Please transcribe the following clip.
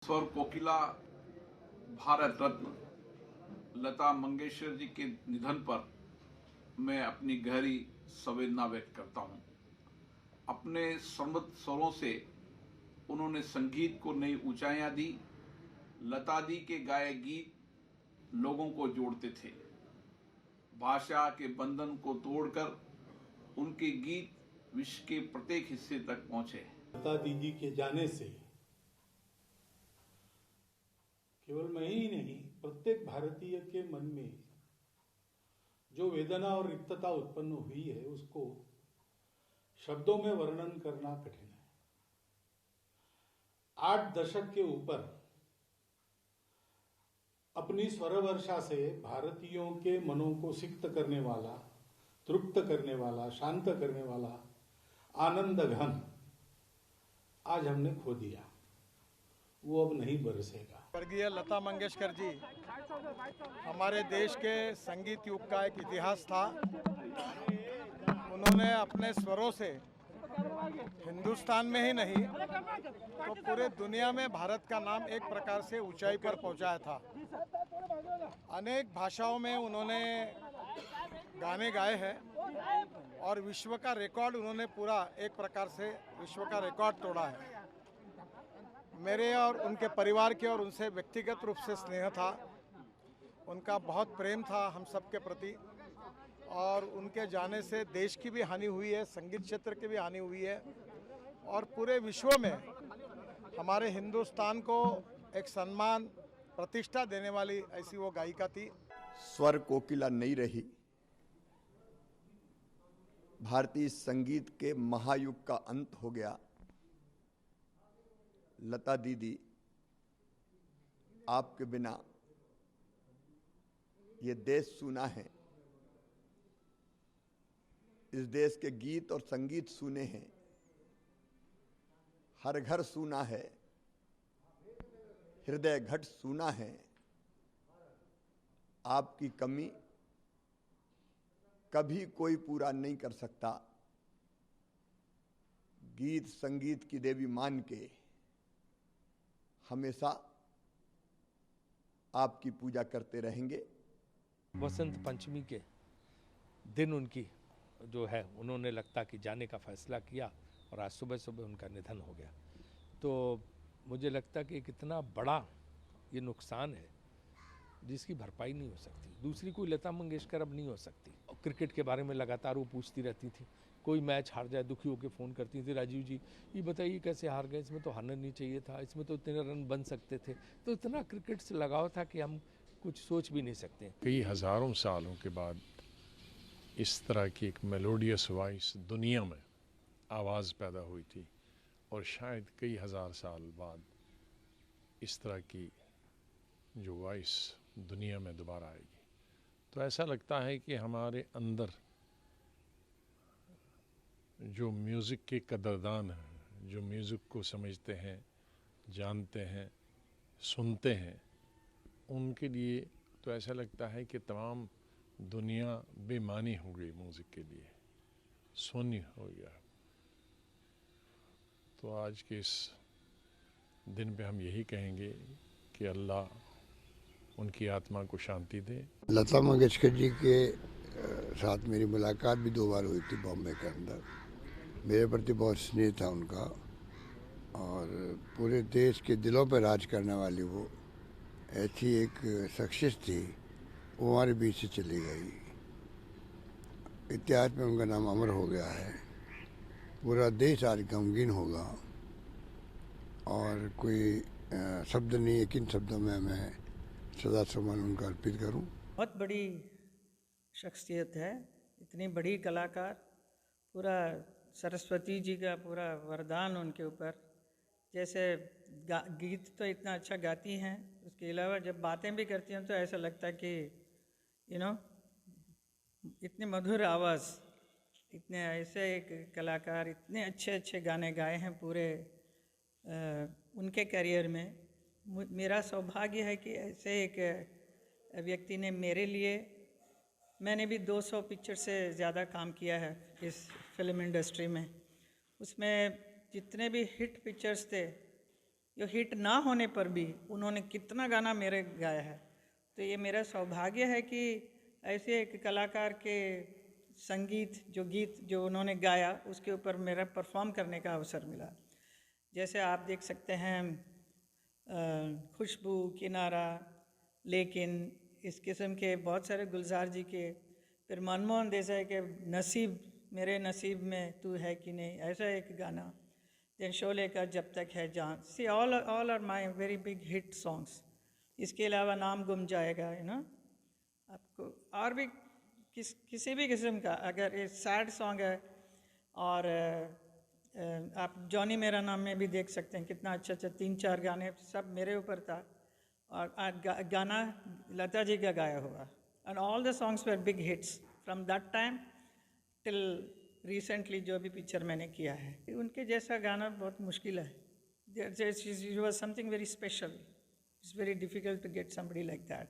स्वर कोकिला भारत रत्न लता मंगेशकर जी के निधन पर मैं अपनी गहरी संवेदना व्यक्त करता हूं। अपने समृद्ध स्वरों से उन्होंने संगीत को नई ऊंचाइयां दी। लता दी के गाए गीत लोगों को जोड़ते थे। भाषा के बंधन को तोड़कर उनके गीत विश्व के प्रत्येक हिस्से तक पहुंचे। लता दीदी के जाने से केवल मैं ही नहीं, प्रत्येक भारतीय के मन में जो वेदना और रिक्तता उत्पन्न हुई है उसको शब्दों में वर्णन करना कठिन है। 8 दशक के ऊपर अपनी स्वर वर्षा से भारतीयों के मनों को सिक्त करने वाला, तृप्त करने वाला, शांत करने वाला आनंद घन आज हमने खो दिया। वो अब नहीं बरसेगा। स्वर्गीय लता मंगेशकर जी हमारे देश के संगीत युग का एक इतिहास था। उन्होंने अपने स्वरों से हिंदुस्तान में ही नहीं तो पूरे दुनिया में भारत का नाम एक प्रकार से ऊंचाई पर पहुंचाया था। अनेक भाषाओं में उन्होंने गाने गाए हैं और विश्व का रिकॉर्ड उन्होंने पूरा एक प्रकार से विश्व का रिकॉर्ड तोड़ा है। मेरे और उनके परिवार के और उनसे व्यक्तिगत रूप से स्नेह था, उनका बहुत प्रेम था हम सब के प्रति, और उनके जाने से देश की भी हानि हुई है, संगीत क्षेत्र की भी हानि हुई है और पूरे विश्व में हमारे हिंदुस्तान को एक सम्मान प्रतिष्ठा देने वाली ऐसी वो गायिका थी। स्वर कोकिला नहीं रही। भारतीय संगीत के महायुग का अंत हो गया। लता दीदी, आपके बिना ये देश सूना है। इस देश के गीत और संगीत सूने हैं। हर घर सूना है, हृदय घट सूना है। आपकी कमी कभी कोई पूरा नहीं कर सकता। गीत संगीत की देवी मान के हमेशा आपकी पूजा करते रहेंगे। वसंत पंचमी के दिन उनकी जो है उन्होंने लगता कि जाने का फैसला किया और आज सुबह सुबह उनका निधन हो गया। तो मुझे लगता कि कितना बड़ा ये नुकसान है जिसकी भरपाई नहीं हो सकती। दूसरी कोई लता मंगेशकर अब नहीं हो सकती। क्रिकेट के बारे में लगातार वो पूछती रहती थी। कोई मैच हार जाए दुखी होकर फ़ोन करती थी, राजीव जी ये बताइए कैसे हार गए, इसमें तो हारना नहीं चाहिए था, इसमें तो इतने रन बन सकते थे। तो इतना क्रिकेट से लगाव था कि हम कुछ सोच भी नहीं सकते। कई हज़ारों सालों के बाद इस तरह की एक मेलोडियस वॉइस दुनिया में आवाज़ पैदा हुई थी और शायद कई हज़ार साल बाद इस तरह की जो वॉइस दुनिया में दोबारा आएगी। तो ऐसा लगता है कि हमारे अंदर जो म्यूज़िक के कदरदान हैं, जो म्यूज़िक को समझते हैं, जानते हैं, सुनते हैं, उनके लिए तो ऐसा लगता है कि तमाम दुनिया बेमानी हो गई म्यूज़िक के लिए, शून्य हो गया। तो आज के इस दिन पे हम यही कहेंगे कि अल्लाह उनकी आत्मा को शांति दे। लता मंगेशकर जी के साथ मेरी मुलाकात भी 2 बार हुई थी बॉम्बे के अंदर। मेरे प्रति बहुत स्नेह था उनका और पूरे देश के दिलों पर राज करने वाली वो ऐसी एक शख्सियत थी। वो हमारे बीच से चली गई। इतिहास में उनका नाम अमर हो गया है। पूरा देश आज गमगीन होगा और कोई शब्द नहीं है किन शब्दों में मैं सदा सम्मान उनका अर्पित करूं। बहुत बड़ी शख्सियत है, इतनी बड़ी कलाकार, पूरा सरस्वती जी का पूरा वरदान उनके ऊपर। जैसे गीत तो इतना अच्छा गाती हैं, उसके अलावा जब बातें भी करती हैं तो ऐसा लगता है कि इतनी मधुर आवाज़, इतने ऐसे एक कलाकार, इतने अच्छे अच्छे गाने गाए हैं पूरे उनके करियर में। मेरा सौभाग्य है कि ऐसे एक व्यक्ति ने मेरे लिए, मैंने भी 200 पिक्चर से ज़्यादा काम किया है इस फिल्म इंडस्ट्री में। उसमें जितने भी हिट पिक्चर्स थे जो हिट ना होने पर भी उन्होंने कितना गाना मेरे गाया है। तो ये मेरा सौभाग्य है कि ऐसे एक कलाकार के संगीत गीत जो उन्होंने गाया उसके ऊपर मेरा परफॉर्म करने का अवसर मिला। जैसे आप देख सकते हैं खुशबू, किनारा, लेकिन इस किस्म के बहुत सारे गुलजार जी के, फिर मनमोहन देसाई के नसीब, मेरे नसीब में तू है कि नहीं, ऐसा एक गाना, देन शोले का जब Tak Hai Jaan. See all are my very big hit songs. इसके अलावा नाम गुम जाएगा, आपको और भी किसी भी किस्म का अगर ये सैड सॉन्ग है, और आप जॉनी मेरा नाम में भी देख सकते हैं कितना अच्छा 3-4 गाने सब मेरे ऊपर था, और गाना लता जी का गाया हुआ, and all the songs were big hits from that time till recently जो भी पिक्चर मैंने किया है। उनके जैसा गाना बहुत मुश्किल है। It was something very special. It's very difficult to get somebody like that.